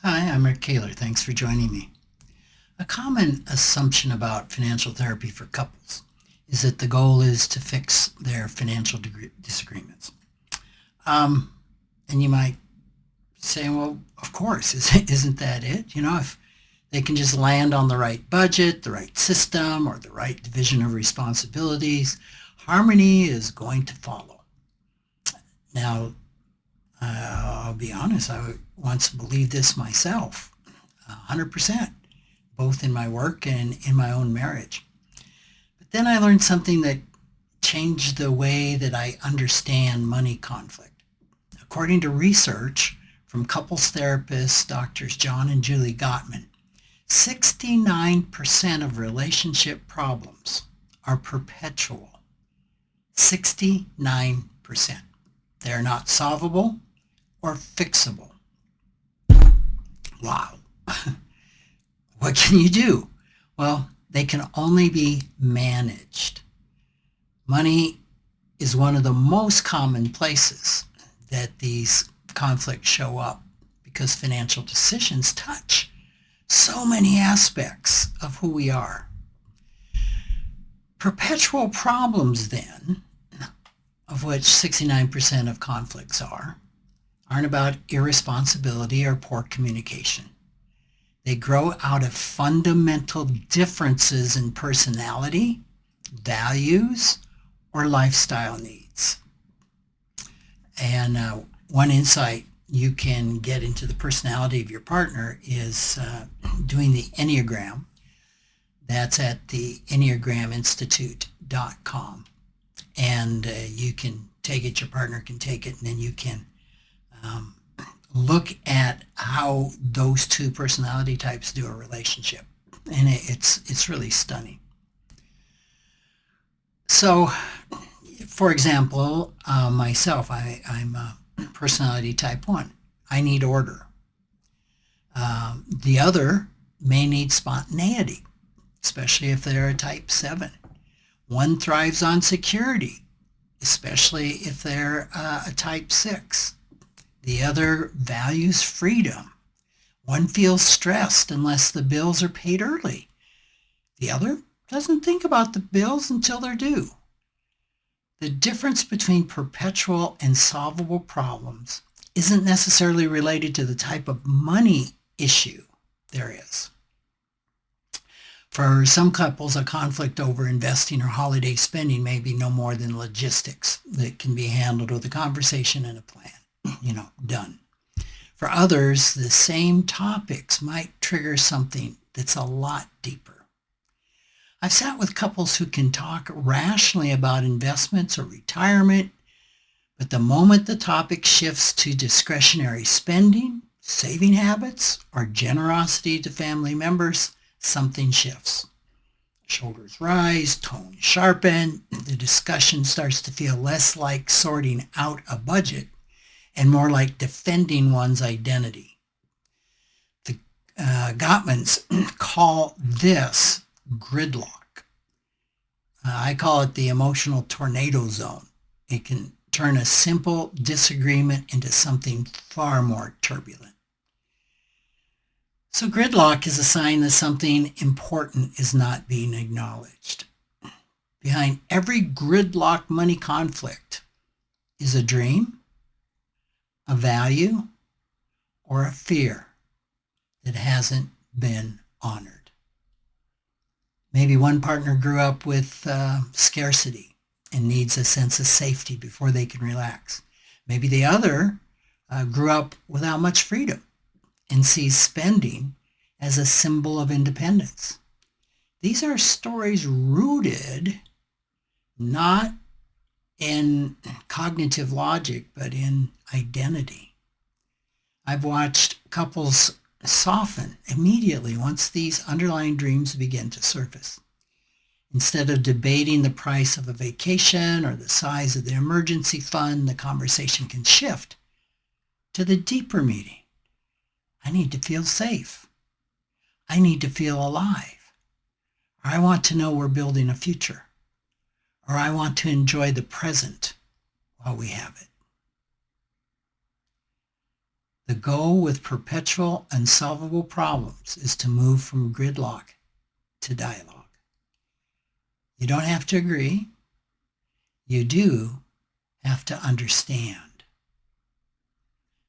Hi, I'm Rick Kaler. Thanks for joining me. A common assumption about financial therapy for couples is that the goal is to fix their financial disagreements. Um, and you might say, well, of course, isn't that it? If they can just land on the right budget, the right system, or the right division of responsibilities, harmony is going to follow. Now, I'll be honest, I once believed this myself, 100%, both in my work and in my own marriage. But then I learned something that changed the way that I understand money conflict. According to research from couples therapists, Doctors John and Julie Gottman, 69% of relationship problems are perpetual. 69%. They're not solvable or fixable. Wow. What can you do? Well, they can only be managed. Money is one of the most common places that these conflicts show up because financial decisions touch so many aspects of who we are. Perpetual problems, then, of which 69% of conflicts aren't about irresponsibility or poor communication. They grow out of fundamental differences in personality, values, or lifestyle needs. And one insight you can get into the personality of your partner is doing the Enneagram. That's at the EnneagramInstitute.com. And you can take it, your partner can take it, and then you can look at how those two personality types do a relationship. And it's really stunning. So, for example, myself, I'm a personality type 1. I need order. The other may need spontaneity, especially if they're a type 7. One thrives on security, especially if they're a type 6. The other values freedom. One feels stressed unless the bills are paid early. The other doesn't think about the bills until they're due. The difference between perpetual and solvable problems isn't necessarily related to the type of money issue there is. For some couples, a conflict over investing or holiday spending may be no more than logistics that can be handled with a conversation and a plan, done. For others, the same topics might trigger something that's a lot deeper. I've sat with couples who can talk rationally about investments or retirement, but the moment the topic shifts to discretionary spending, saving habits, or generosity to family members, something shifts. Shoulders rise, tone sharpen, the discussion starts to feel less like sorting out a budget and more like defending one's identity. The Gottmans call this gridlock. I call it the emotional tornado zone. It can turn a simple disagreement into something far more turbulent. So gridlock is a sign that something important is not being acknowledged. Behind every gridlock money conflict is a dream, a value, or a fear that hasn't been honored. Maybe one partner grew up with scarcity and needs a sense of safety before they can relax. Maybe the other grew up without much freedom and sees spending as a symbol of independence. These are stories rooted not in cognitive logic, but in identity. I've watched couples soften immediately once these underlying dreams begin to surface. Instead of debating the price of a vacation or the size of the emergency fund, the conversation can shift to the deeper meaning. I need to feel safe. I need to feel alive. Or I want to know we're building a future. Or I want to enjoy the present while we have it. The goal with perpetual unsolvable problems is to move from gridlock to dialogue. You don't have to agree. You do have to understand.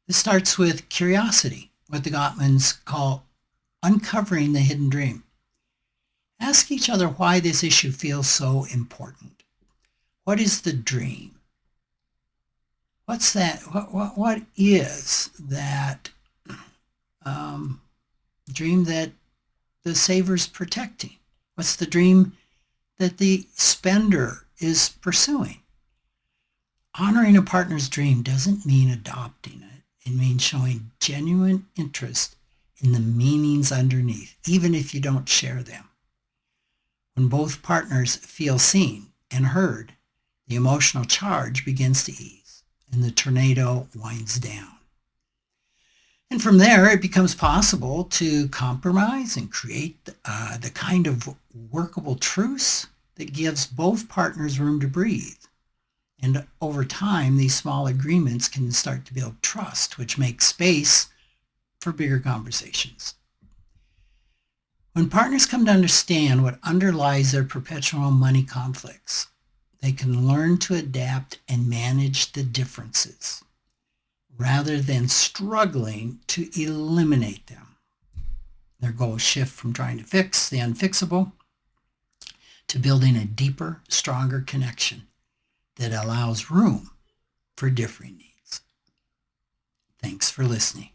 This starts with curiosity, what the Gottmans call uncovering the hidden dream. Ask each other why this issue feels so important. What is the dream? What's that? What is that dream that the saver's protecting? What's the dream that the spender is pursuing? Honoring a partner's dream doesn't mean adopting it. It means showing genuine interest in the meanings underneath, even if you don't share them. When both partners feel seen and heard, the emotional charge begins to ease and the tornado winds down. And from there, it becomes possible to compromise and create the kind of workable truce that gives both partners room to breathe. And over time, these small agreements can start to build trust, which makes space for bigger conversations. When partners come to understand what underlies their perpetual money conflicts, they can learn to adapt and manage the differences rather than struggling to eliminate them. Their goals shift from trying to fix the unfixable to building a deeper, stronger connection that allows room for differing needs. Thanks for listening.